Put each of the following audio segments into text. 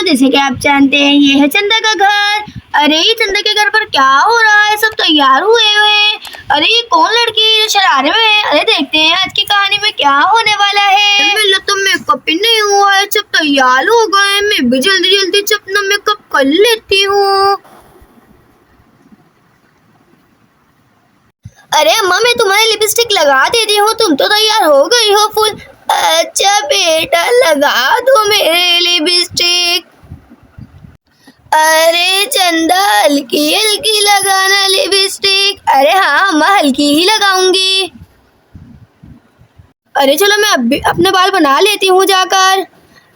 जैसे कि आप जानते हैं ये है चंदा का घर। अरे ये चंदा के घर पर क्या हो रहा है, सब तैयार हुए हुए हैं। अरे ये कौन लड़की है जो शरारे में है। अरे देखते हैं आज की कहानी में क्या होने वाला है। मेरा तो मेकअप ही नहीं हुआ है, सब तैयार हो गए। मैं भी जल्दी जल्दी से अपना मेकअप कर लेती हूँ। अरे अम्मा मैं तुम्हारी लिपस्टिक लगा देती हूँ, तुम तो तैयार हो गई हो फुल। अच्छा बेटा लगा दो मेरे लिपस्टिक। अरे चंदा हल्की हल्की लगाना लिपस्टिक। अरे हाँ अम्मा हल्की ही लगाऊंगी। अरे चलो मैं अभी अपने बाल बना लेती हूँ जाकर।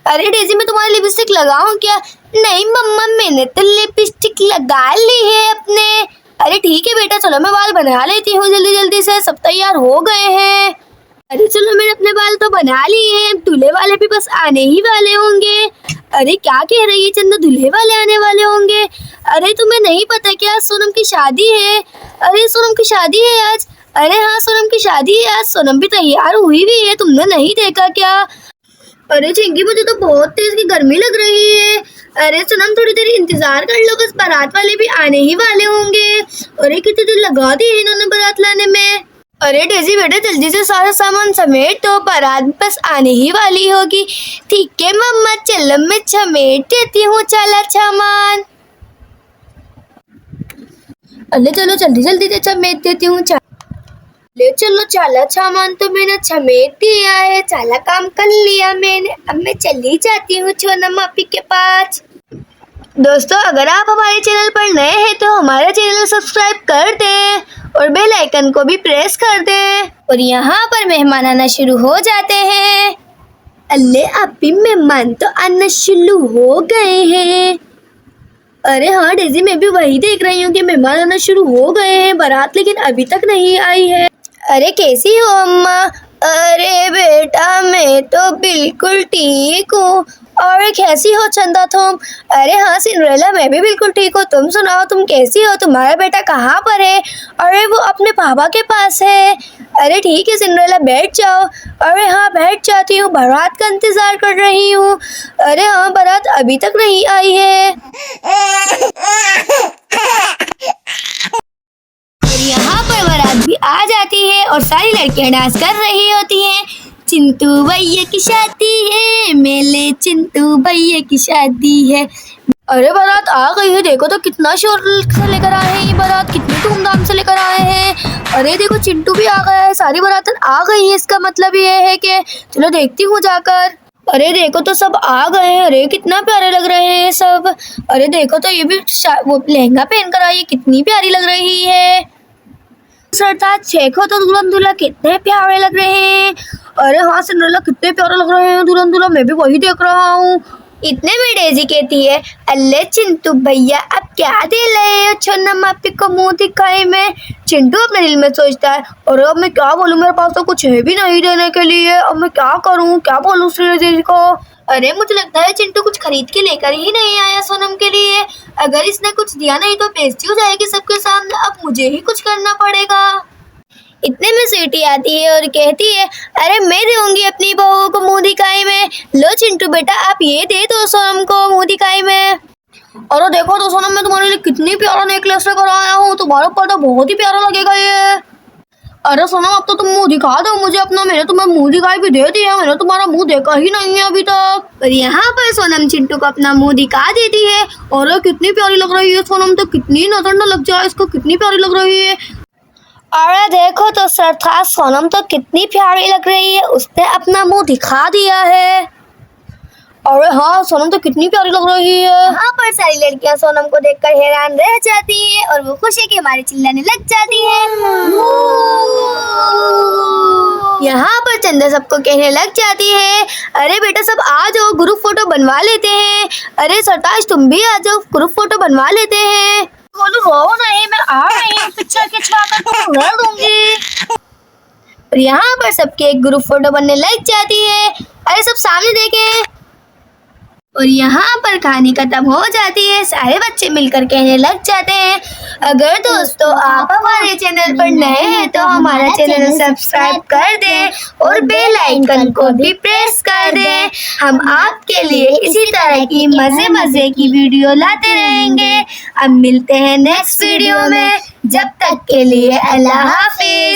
अरे डेजी मैं तुम्हारी लिपस्टिक लगाऊं क्या? नहीं मम्मा मैंने तो लिपस्टिक लगा ली है अपने। अरे ठीक है बेटा चलो मैं बाल बना लेती हूँ जल्दी जल्दी से, सब तैयार हो गए हैं। अरे चलो मैंने अपने बाल तो बना लिए हैं, दूल्हे वाले भी बस आने ही वाले होंगे। अरे क्या कह रही है चंदा, दूल्हे वाले आने वाले होंगे? अरे तुम्हें नहीं पता क्या सोनम की शादी है? अरे सोनम की शादी है आज। अरे हाँ सोनम की शादी है आज, सोनम भी तैयार हुई भी है, तुमने नहीं देखा क्या? अरे चिंकी मुझे तो बहुत तेज की गर्मी लग रही है। अरे सोनम थोड़ी देर इंतजार कर लो, बस बारात वाले भी आने ही वाले होंगे। अरे कितनी देर लगा दी है इन्होंने बारात लाने में। अरे डेजी बेटा जल्दी से सारा सामान समेट तो, बारात बस आने ही वाली होगी। ठीक है मम्मा चलो मैं समेट देती हूँ सारा सामान। अरे चलो जल्दी जल्दी से समेट देती हूँ। ले चलो चाला सामान तो मैंने समेट दिया है, चाला काम कर लिया मैंने। अब मैं चली जाती हूँ सोनम आपी के पास। दोस्तों अगर आप हमारे चैनल पर नए हैं तो हमारा चैनल सब्सक्राइब कर दें और बेल आइकन को भी प्रेस कर दें। और यहाँ पर मेहमान आना शुरू हो जाते हैं। अल्ले आपी मेहमान तो आना शुरू हो गए हैं। अरे हाँ डेजी मैं भी वही देख रही हूँ कि मेहमान आना शुरू हो गए हैं, बारात लेकिन अभी तक नहीं आई है। अरे कैसी हो अम्मा? अरे बेटा मैं तो बिल्कुल ठीक हूँ। और कैसी हो चंदा तुम? अरे हाँ सिंड्रेला मैं भी बिल्कुल ठीक हूँ, तुम सुनाओ तुम कैसी हो? तुम्हारा बेटा कहाँ पर है? अरे वो अपने पापा के पास है। अरे ठीक है सिंड्रेला बैठ जाओ। अरे हाँ बैठ जाती हूँ, बारात का इंतजार कर रही हूँ। अरे हाँ बारात अभी तक नहीं आई है। और यहाँ पर बारात भी आ जाती है और सारी लड़कियाँ डांस कर रही होती हैं। चिंटू भैया की शादी है, मेले चिंटू भैया की शादी है। अरे बारात आ गई है, देखो तो कितना शोर से लेकर आए हैं ये बारात, कितनी धूमधाम से लेकर आए हैं। अरे देखो चिंटू भी आ गया है, सारी बारात आ गई है, इसका मतलब ये है कि चलो देखती हूँ जाकर। अरे देखो तो सब आ गए हैं, अरे कितना प्यारे लग रहे हैं सब। अरे देखो तो ये भी वो लहंगा पहन कर आई है, कितनी प्यारी लग रही है। सरताज देखो तो दुल्हन दूल्हा कितने प्यारे लग रहे हैं। अरे हाँ सिंड्रेला कितने प्यारे लग रहे हैं दुल्हन दूल्हा, मैं भी वही देख रहा हूँ। इतने में डेजी कहती है अल्ले चिंटू भैया अब क्या दे रहे हो सोनम आपी को मुंह दिखाए में। चिंटू अपने दिल में सोचता है और अब मैं क्या बोलूँ, मेरे पास तो कुछ है भी नहीं देने के लिए, अब मैं क्या करूँ, क्या बोलूँ डेजी को। अरे मुझे लगता है चिंटू कुछ खरीद के लेकर ही नहीं आया सोनम के लिए। अगर इसने कुछ दिया नहीं तो बेइज्जती हो जाएगी सबके सामने, अब मुझे ही कुछ करना पड़ेगा। इतने में सीटी आती है और कहती है अरे मैं दूंगी अपनी बहू को मुंह दिखाई में। लो चिंटू बेटा आप ये दे दो सोनम को मुंह दिखाई में। और देखो तो सोनम मैं तुम्हारे लिए कितनी प्यारा नेकलेस लेकर आया हूँ, तुम्हारे ऊपर तो बहुत ही प्यारा लगेगा ये। अरे सोनम अब तो तुम मुंह दिखा दो मुझे अपना, मैंने तुम्हें मुंह दिखाई भी दे दिया, मैंने तुम्हारा मुंह देखा ही नहीं है अभी तक। और यहाँ पर सोनम चिंटू को अपना मुंह दिखा देती है। और कितनी प्यारी लग रही है सोनम, तो कितनी नजर न लग जाए इसको, कितनी प्यारी लग रही है। अरे देखो तो सरताज सोनम तो कितनी प्यारी लग रही है, उसने अपना मुंह दिखा दिया है। अरे हाँ सोनम तो कितनी प्यारी लग रही है। यहाँ पर सारी लड़कियां सोनम को देखकर हैरान रह जाती हैं और वो खुशी के मारे चिल्लाने लग जाती हैं। यहाँ पर चंदा सबको कहने लग जाती है अरे बेटा सब आ जाओ ग्रुप फोटो बनवा लेते हैं। अरे सरताज तुम भी आ जाओ ग्रुप फोटो बनवा लेते हैं। बोलो रो नहीं मैं आ रही हूँ, पिक्चर खिंचवाकर तुम रह दूंगी। और यहाँ पर सबके एक ग्रुप फोटो बनने लग जाती है। अरे सब सामने देखें। और यहाँ पर कहानी खत्म हो जाती है, सारे बच्चे मिलकर कहने लग जाते हैं अगर दोस्तों आप हमारे चैनल पर नए हैं तो हमारा चैनल सब्सक्राइब कर दें और बेल आइकन को भी प्रेस कर दें। हम आपके लिए इसी तरह की मजे की वीडियो लाते रहेंगे। अब मिलते हैं नेक्स्ट वीडियो में, जब तक के लिए अल्लाह हाफिज।